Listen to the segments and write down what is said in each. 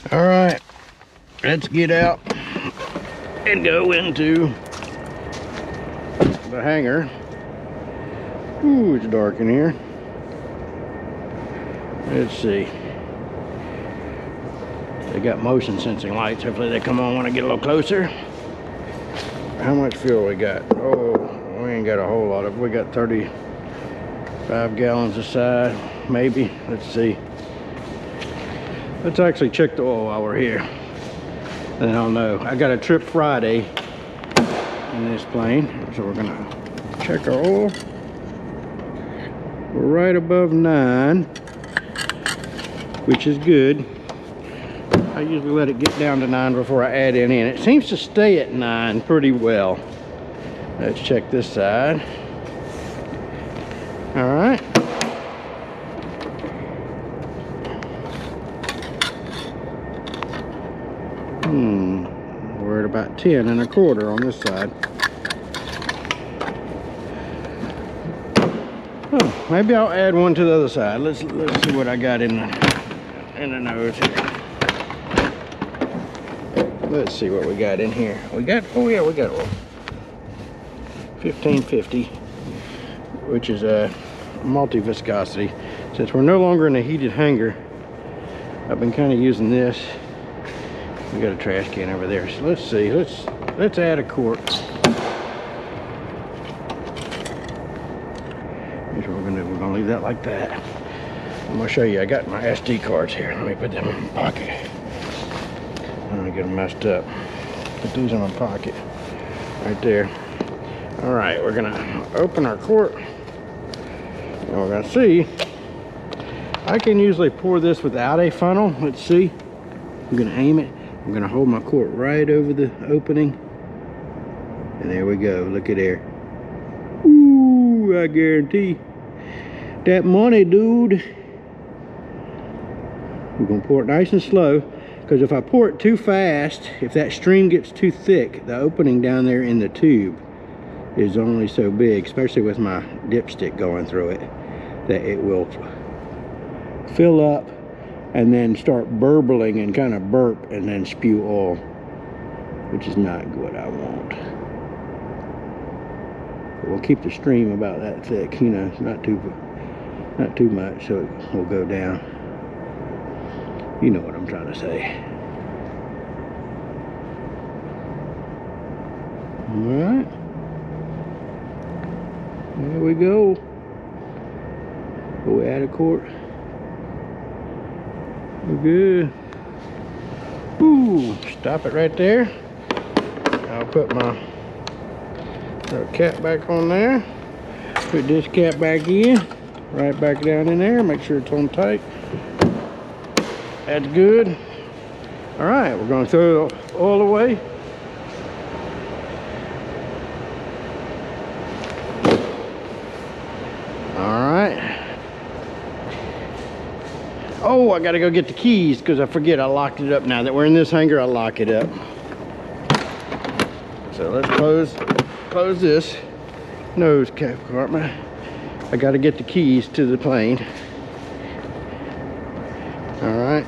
All right, let's get out and go into the hangar. Ooh, it's dark in here. Let's see. They got motion sensing lights. Hopefully they come on when I get a little closer. How much fuel we got? Oh, we ain't got a whole lot of. We got 35 gallons aside, maybe. Let's see. Let's actually check the oil while we're here. Then I'll know. I got a trip Friday in this plane, so we're gonna check our oil. We're right above 9, which is good. I usually let it get down to 9 before I add it in. It seems to stay at 9 pretty well. Let's check this side. All right. We're at about 10 1/4 on this side. Oh, maybe I'll add one to the other side. Let's see what I got in the nose here. Let's see what we got in here. We got, oh yeah, we got 1550, which is a multi-viscosity. Since we're no longer in a heated hangar, I've been kind of using this. We got a trash can over there, so let's see. Let's add a quart. Here's what we're gonna do. We're gonna leave that like that. I'm gonna show you. I got my SD cards here. Let me put them in my pocket. I'm gonna get them messed up. Put these in my pocket, right there. All right, we're gonna open our quart, and we're gonna see. I can usually pour this without a funnel. Let's see. I'm gonna aim it. I'm gonna hold my quart right over the opening, and there we go. Look at there. Ooh, I guarantee that money, dude. We're gonna pour it nice and slow, because if I pour it too fast, if that stream gets too thick, the opening down there in the tube is only so big, especially with my dipstick going through it, that it will fill up and then start burbling and kind of burp and then spew oil, which is not what I want. But we'll keep the stream about that thick, you know, not too much, so it will go down. You know what I'm trying to say. All right, there we go. We'll add a quart. We're good. Ooh, stop it right there. I'll put my little cap back on there. Put this cap back in, right back down in there. Make sure it's on tight. That's good. All right, we're gonna throw the oil away. All right. Oh, I gotta go get the keys because I forget I locked it up. Now that we're in this hangar, I lock it up. So let's close this nose compartment. I gotta get the keys to the plane. All right,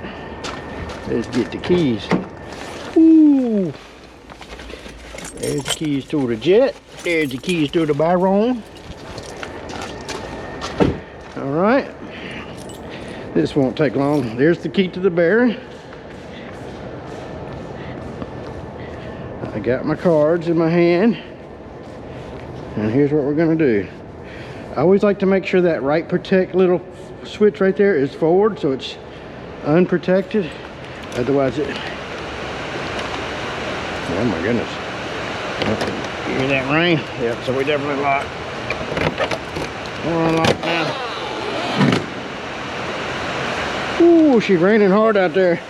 let's get the keys. Ooh, there's the keys to the jet. There's the keys to the Baron. All right. This won't take long. There's the key to the Baron. I got my cards in my hand. And here's what we're gonna do. I always like to make sure that right protect little switch right there is forward, so it's unprotected. Otherwise it, oh my goodness. You hear that rain? Yep, so we definitely locked. We're unlocked now. Ooh, she's raining hard out there.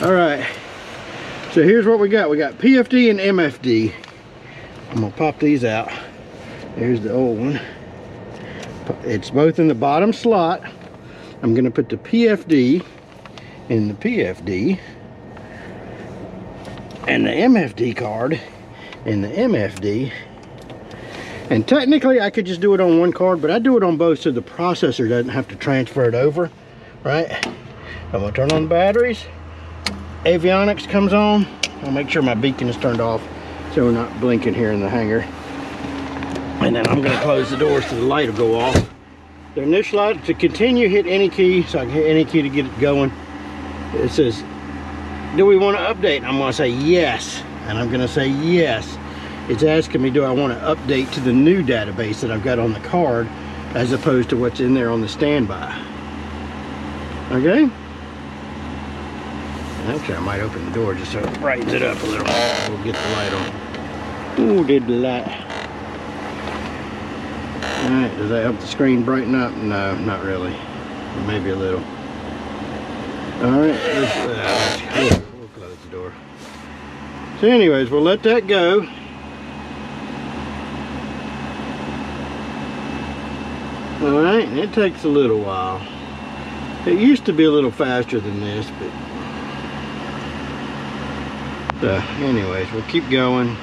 All right, so here's what we got. We got PFD and MFD. I'm gonna pop these out. There's the old one. It's both in the bottom slot. I'm gonna put the PFD in the PFD and the MFD card in the MFD. And technically I could just do it on one card, but I do it on both so the processor doesn't have to transfer it over. Right, I'm gonna turn on the batteries, avionics comes on, I'll make sure my beacon is turned off so we're not blinking here in the hangar. And then I'm going to close the doors so the light will go off. The initial light, to continue, hit any key, so I can hit any key to get it going. It says, do we want to update? And I'm going to say yes, and I'm going to say yes. It's asking me, do I want to update to the new database that I've got on the card as opposed to what's in there on the standby. Okay? Actually, I might open the door just so it brightens it up a little. We'll get the light on. Ooh, did the light. Alright, does that help the screen brighten up? No, not really. Maybe a little. Alright, we'll close the door. So anyways, we'll let that go. Alright, and it takes a little while. It used to be a little faster than this, but anyways, we'll keep going.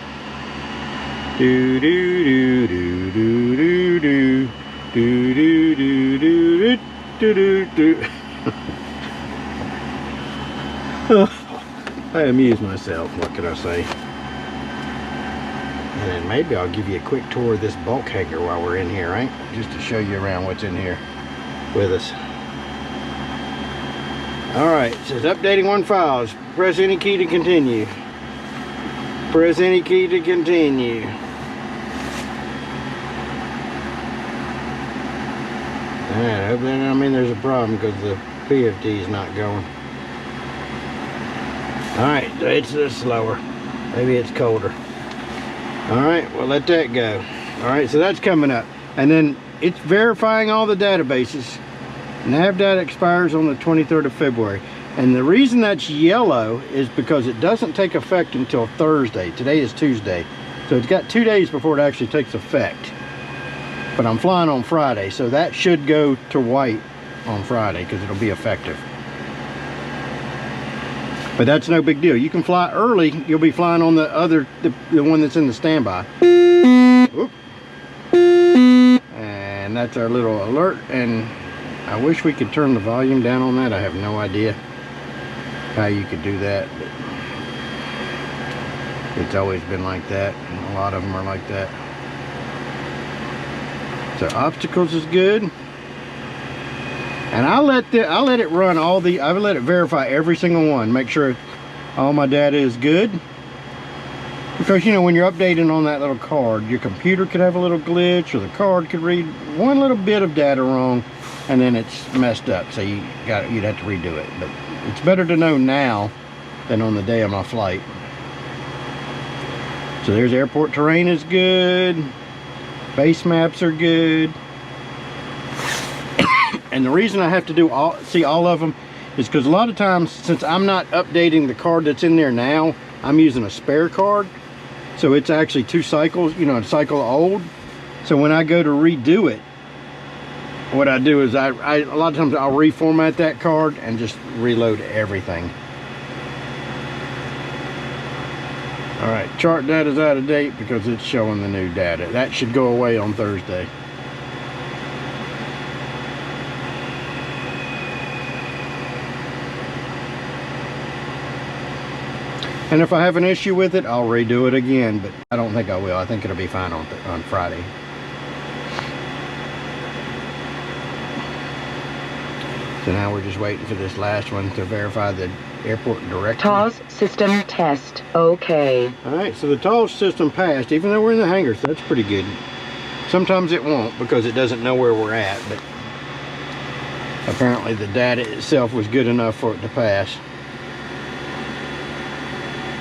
Do do do do do do do do do do do do do. I amuse myself, what can I say? And then maybe I'll give you a quick tour of this bulk hangar while we're in here, right? Just to show you around what's in here with us. Alright, it says updating one files. Press any key to continue. Press any key to continue. Alright, I hope that don't mean there's a problem because the PFD is not going. Alright, it's slower. Maybe it's colder. Alright, we'll let that go. Alright, so that's coming up. And then it's verifying all the databases. Nav data expires on the 23rd of February. And the reason that's yellow is because it doesn't take effect until Thursday. Today is Tuesday. So it's got 2 days before it actually takes effect. But I'm flying on Friday, so that should go to white on Friday because it'll be effective. But that's no big deal. You can fly early. You'll be flying on the other, the one that's in the standby. Oop. And that's our little alert. And I wish we could turn the volume down on that. I have no idea how you could do that, but it's always been like that. A lot of them are like that. So obstacles is good. And I let it run all the, I let it verify every single one, make sure all my data is good. Because you know, when you're updating on that little card, your computer could have a little glitch, or the card could read one little bit of data wrong, and then it's messed up. So you'd have to redo it. But it's better to know now than on the day of my flight. So there's airport terrain is good. Base maps are good. And the reason I have to do all of them is because a lot of times, since I'm not updating the card that's in there now, I'm using a spare card. So it's actually 2 cycles, you know, a cycle old. So when I go to redo it, what I do is a lot of times I'll reformat that card and just reload everything. All right, chart data's out of date because it's showing the new data. That should go away on Thursday. And if I have an issue with it, I'll redo it again, but I don't think I will. I think it'll be fine on Friday. So now we're just waiting for this last one to verify the airport directory. TOS system test, okay. Alright, so the TOS system passed, even though we're in the hangar, so that's pretty good. Sometimes it won't because it doesn't know where we're at, but apparently the data itself was good enough for it to pass.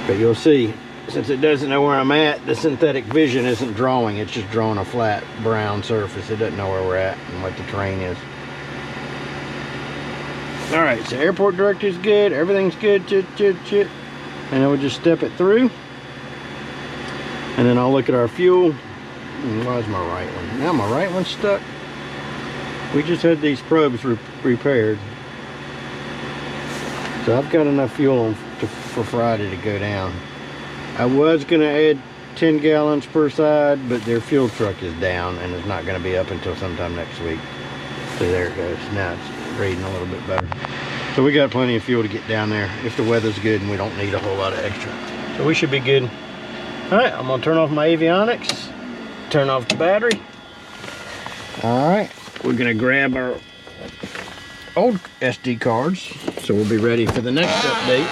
But you'll see, since it doesn't know where I'm at, the synthetic vision isn't drawing, it's just drawing a flat brown surface. It doesn't know where we're at and what the terrain is. Alright, so airport directory is good, everything's good, chit. And then we'll just step it through. And then I'll look at our fuel. Why's my right one? Now my right one's stuck. We just had these probes repaired. So I've got enough fuel on for Friday to go down. I was going to add 10 gallons per side, but their fuel truck is down and it's not going to be up until sometime next week. So there it goes. Now it's reading a little bit better. So we got plenty of fuel to get down there if the weather's good and we don't need a whole lot of extra. So we should be good. All right, I'm gonna turn off my avionics, turn off the battery. All right, we're gonna grab our old SD cards, so we'll be ready for the next update.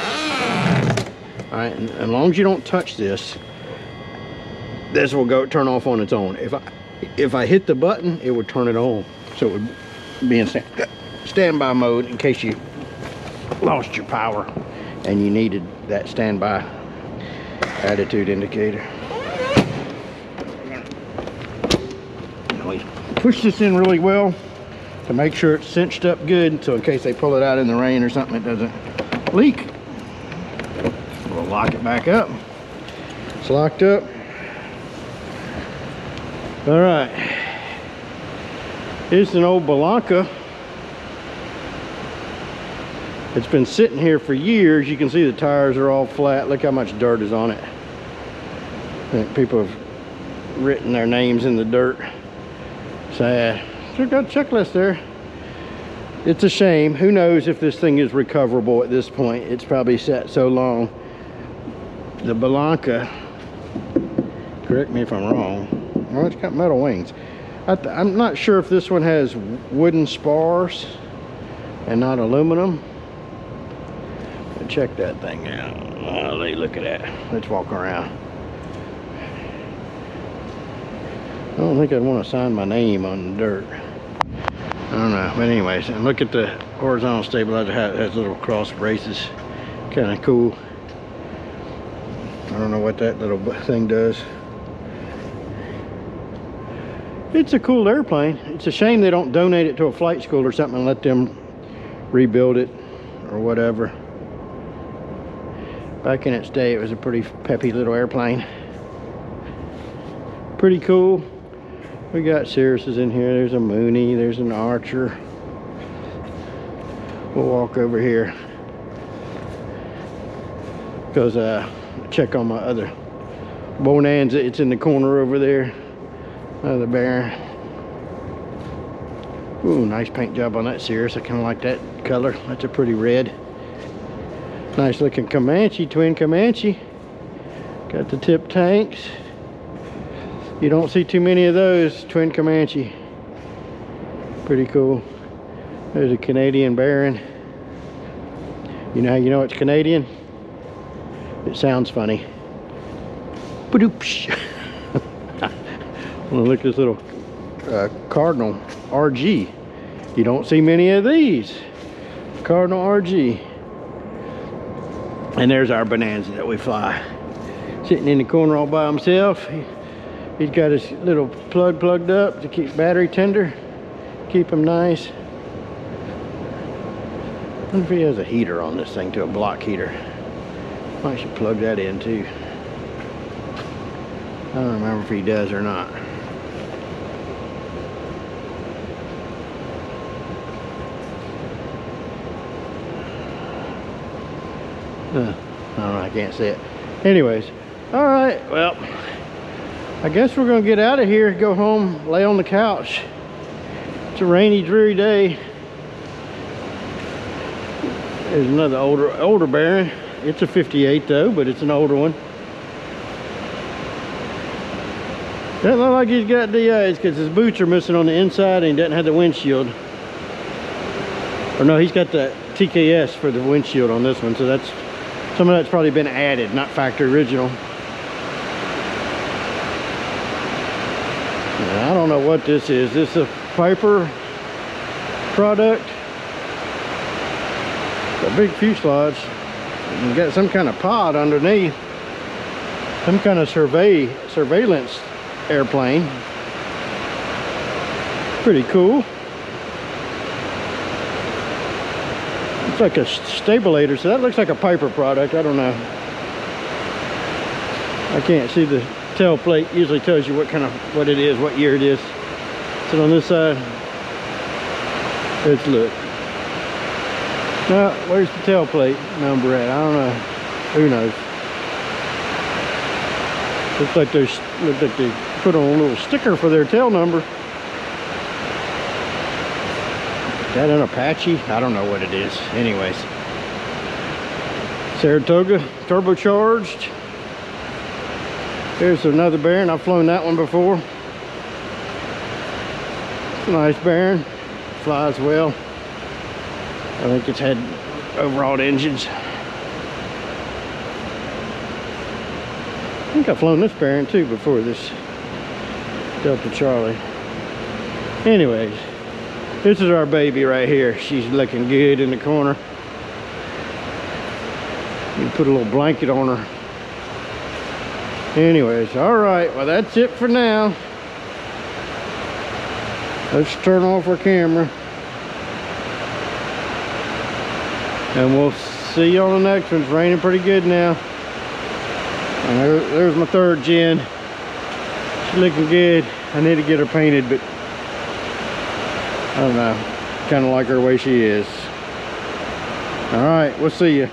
All right, and as long as you don't touch this, this will turn off on its own. If I hit the button, it would turn it on, so it would be in standby mode in case you lost your power and you needed that standby attitude indicator. Push this in really well to make sure it's cinched up good, so in case they pull it out in the rain or something, it doesn't leak. We'll lock it back up. It's locked up. All right, it's an old Balanca. It's been sitting here for years. You can see the tires are all flat. Look how much dirt is on it. I think people have written their names in the dirt. Sad. Still got a checklist there. It's a shame. Who knows if this thing is recoverable at this point. It's probably sat so long. The Balanca, correct me if I'm wrong. Well, it's got metal wings. I'm not sure if this one has wooden spars and not aluminum. Check that thing out. Oh, look at that. Let's walk around. I don't think I'd want to sign my name on the dirt. I don't know. But anyways, and look at the horizontal stabilizer. It has little cross braces. Kind of cool. I don't know what that little thing does. It's a cool airplane. It's a shame they don't donate it to a flight school or something and let them rebuild it or whatever. Back in its day, it was a pretty peppy little airplane. Pretty cool. We got Cirruses in here. There's a Mooney. There's an Archer. We'll walk over here because check on my other Bonanza. It's in the corner over there. Another Baron. Ooh, nice paint job on that Cirrus. I kind of like that color. That's a pretty red. Nice looking Comanche, twin Comanche. Got the tip tanks. You don't see too many of those, twin Comanche. Pretty cool. There's a Canadian Baron. You know how you know it's Canadian? It sounds funny. Ba-doopsh. Well, look at this little Cardinal RG. You don't see many of these. Cardinal RG. And there's our Bonanza that we fly. Sitting in the corner all by himself. He's got his little plug plugged up to keep battery tender. Keep him nice. I wonder if he has a heater on this thing, to a block heater. I should plug that in too. I don't remember if he does or not. I don't know, I can't see it. Anyways, all right, well, I guess we're gonna get out of here, go home, lay on the couch. It's a rainy, dreary day. There's another older Baron. It's a 58 though, but it's an older one. Doesn't look like he's got DIs because his boots are missing on the inside and he doesn't have the windshield. Or no, he's got the TKS for the windshield on this one, so that's some of that's probably been added, not factory original. I don't know what this is. This is a Piper product. A big fuselage. You got some kind of pod underneath. Some kind of surveillance airplane. Pretty cool. It's like a stabilator, so that looks like a Piper product. I don't know. I can't see the tail plate. Usually tells you what it is, what year it is. So on this side, let's look. Now, where's the tail plate number at? I don't know. Who knows? Looks like they put on a little sticker for their tail number. that an Apache? I don't know what it is. Anyways. Saratoga turbocharged. Here's another Baron. I've flown that one before. It's a nice Baron. Flies well. I think it's had overhauled engines. I think I've flown this Baron too before, this Delta Charlie. Anyways, this is our baby right here. She's looking good in the corner. You put a little blanket on her. Anyways, all right, well that's it for now. Let's turn off our camera. And we'll see you on the next one. It's raining pretty good now. And there's my third gen. She's looking good. I need to get her painted, but I don't know. Kind of like her the way she is. All right, we'll see you.